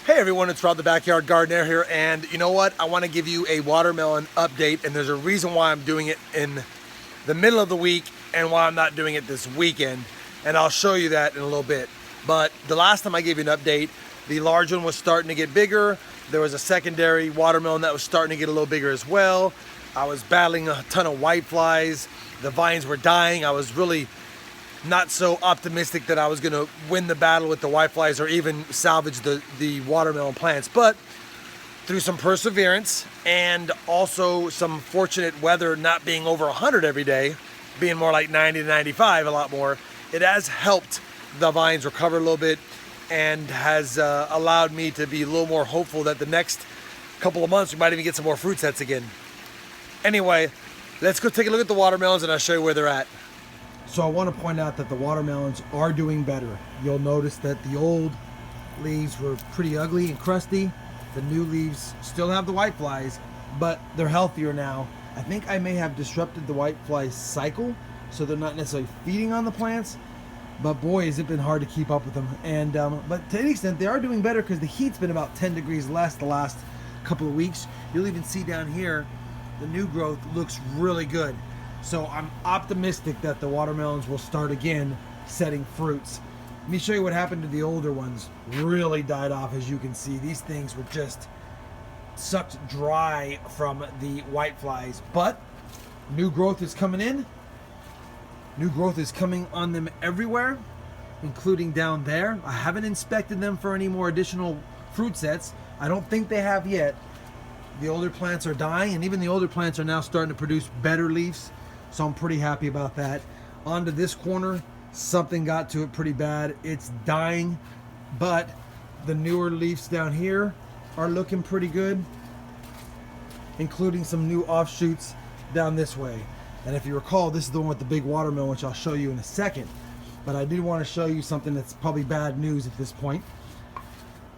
Hey everyone, it's Rob the Backyard Gardener here, and you know what? I want to give you a watermelon update, and there's a reason why I'm doing it in the middle of the week and why I'm not doing it this weekend, and I'll show you that in a little bit. But the last time I gave you an update, the large one was starting to get bigger. There was a secondary watermelon that was starting to get a little bigger as well. I was battling a ton of whiteflies. The vines were dying. I was really not so optimistic that I was going to win the battle with the whiteflies or even salvage the watermelon plants. But through some perseverance and also some fortunate weather not being over 100 every day, being more like 90 to 95 a lot more, it has helped the vines recover a little bit and has allowed me to be a little more hopeful that the next couple of months we might even get some more fruit sets again. Anyway, let's go take a look at the watermelons and I'll show you where they're at. So I want to point out that the watermelons are doing better. You'll notice that the old leaves were pretty ugly and crusty. The new leaves still have the whiteflies, but they're healthier now. I think I may have disrupted the whitefly cycle, so they're not necessarily feeding on the plants, but boy, has it been hard to keep up with them. And but to an extent, they are doing better because the heat's been about 10 degrees less the last couple of weeks. You'll even see down here, the new growth looks really good. So I'm optimistic that the watermelons will start again setting fruits. Let me show you what happened to the older ones. Really died off, as you can see. These things were just sucked dry from the whiteflies. But new growth is coming in. New growth is coming on them everywhere, including down there. I haven't inspected them for any more additional fruit sets. I don't think they have yet. The older plants are dying, and even the older plants are now starting to produce better leaves. So I'm pretty happy about that. Onto this corner, something got to it pretty bad. It's dying, but the newer leaves down here are looking pretty good, including some new offshoots down this way. And if you recall, this is the one with the big watermelon, which I'll show you in a second. But I did want to show you something that's probably bad news at this point.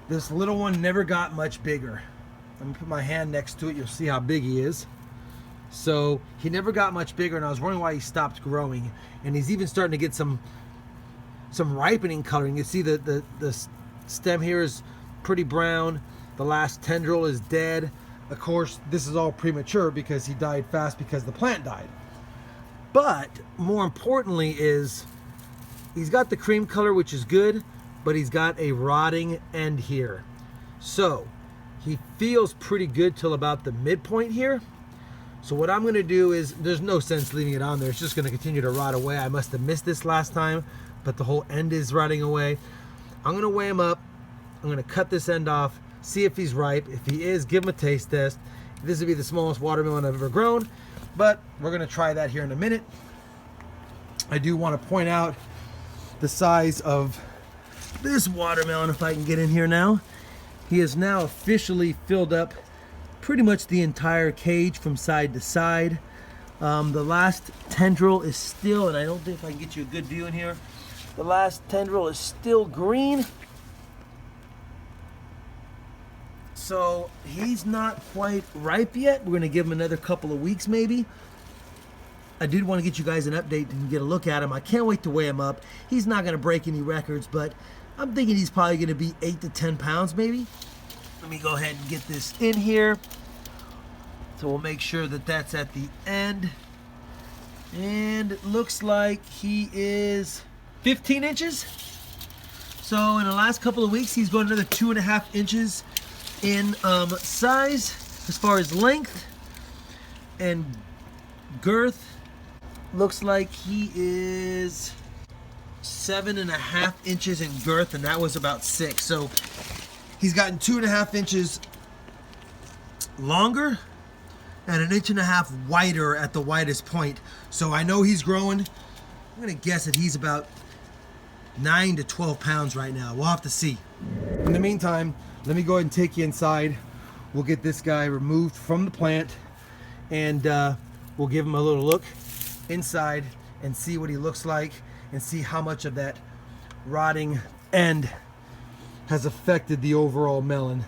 This little one never got much bigger. I'm gonna put my hand next to it. You'll see how big he is. So he never got much bigger, and I was wondering why he stopped growing. And he's even starting to get some ripening coloring. You see the stem here is pretty brown. The last tendril is dead. Of course, this is all premature because he died fast because the plant died. But more importantly is he's got the cream color, which is good, but he's got a rotting end here. So he feels pretty good till about the midpoint here. So what I'm going to do is, there's no sense leaving it on there. It's just going to continue to rot away. I must have missed this last time, but the whole end is rotting away. I'm going to weigh him up. I'm going to cut this end off, see if he's ripe. If he is, give him a taste test. This would be the smallest watermelon I've ever grown, but we're going to try that here in a minute. I do want to point out the size of this watermelon, if I can get in here now. He is now officially filled up pretty much the entire cage from side to side. The last tendril is still, and I don't think if I can get you a good view in here, the last tendril is still green. So he's not quite ripe yet. We're gonna give him another couple of weeks maybe. I did want to get you guys an update and get a look at him. I can't wait to weigh him up. He's not gonna break any records, but I'm thinking he's probably gonna be 8 to 10 pounds maybe. Let me go ahead and get this in here. So we'll make sure that that's at the end. And it looks like he is 15 inches. So in the last couple of weeks, he's grown another 2.5 inches in size as far as length and girth. Looks like he is 7.5 inches in girth, and that was about 6. So he's gotten 2.5 inches longer and 1.5 inches wider at the widest point. So I know he's growing. I'm gonna guess that he's about 9 to 12 pounds right now. We'll have to see. In the meantime, let me go ahead and take you inside. We'll get this guy removed from the plant, and we'll give him a little look inside and see what he looks like and see how much of that rotting end has affected the overall melon.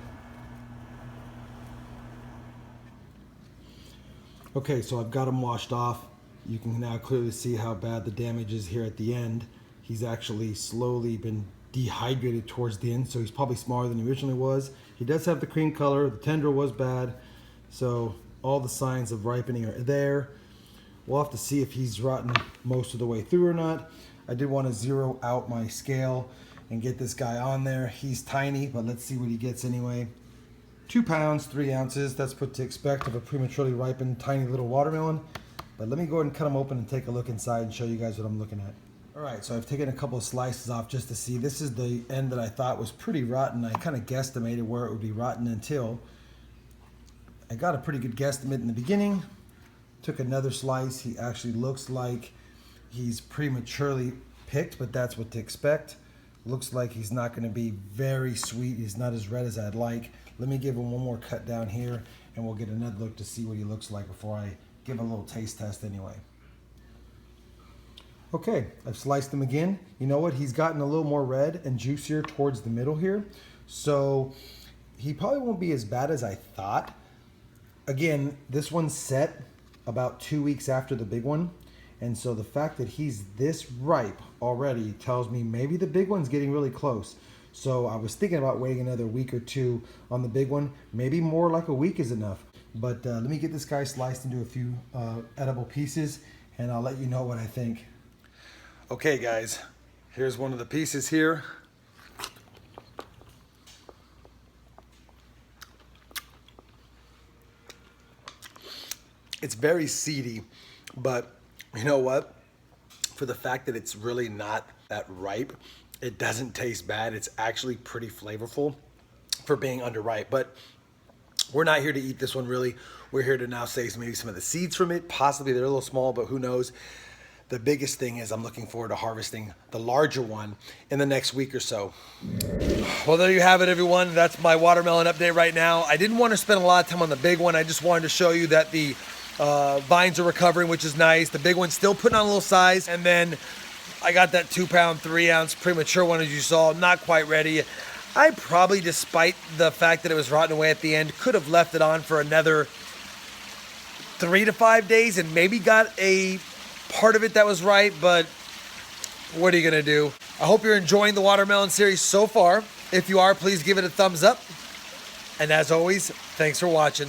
Okay, so I've got him washed off. You can now clearly see how bad the damage is here at the end. He's actually slowly been dehydrated towards the end, so he's probably smaller than he originally was. He does have the cream color. The tendril was bad, so all the signs of ripening are there. We'll have to see if he's rotten most of the way through or not. I did want to zero out my scale and get this guy on there. He's tiny, but let's see what he gets anyway. 2 pounds, 3 ounces. That's what to expect of a prematurely ripened tiny little watermelon. But let me go ahead and cut them open and take a look inside and show you guys what I'm looking at. All right, so I've taken a couple of slices off just to see. This is the end that I thought was pretty rotten. I kind of guesstimated where it would be rotten until I got a pretty good guesstimate in the beginning. Took another slice. He actually looks like he's prematurely picked, but that's what to expect. Looks like he's not going to be very sweet. He's not as red as I'd like. Let me give him one more cut down here, and we'll get another look to see what he looks like before I give him a little taste test anyway. Okay, I've sliced him again. You know what? He's gotten a little more red and juicier towards the middle here. So he probably won't be as bad as I thought. Again, this one's set about 2 weeks after the big one. And so the fact that he's this ripe already tells me maybe the big one's getting really close. So I was thinking about waiting another week or two on the big one. Maybe more like a week is enough. But let me get this guy sliced into a few edible pieces, and I'll let you know what I think. Okay guys, here's one of the pieces here. It's very seedy, but you know what? For the fact that it's really not that ripe, it doesn't taste bad. It's actually pretty flavorful for being underripe, but we're not here to eat this one really. We're here to now save maybe some of the seeds from it. Possibly they're a little small, but who knows? The biggest thing is I'm looking forward to harvesting the larger one in the next week or so. Well, there you have it, everyone. That's my watermelon update right now. I didn't want to spend a lot of time on the big one. I just wanted to show you that the vines are recovering, which is nice. The big one's still putting on a little size. And then I got that 2 pound, 3 ounce premature one, as you saw, not quite ready. I probably, despite the fact that it was rotten away at the end, could have left it on for another 3 to 5 days and maybe got a part of it that was right, but what are you gonna do? I hope you're enjoying the watermelon series so far. If you are, please give it a thumbs up. And as always, thanks for watching.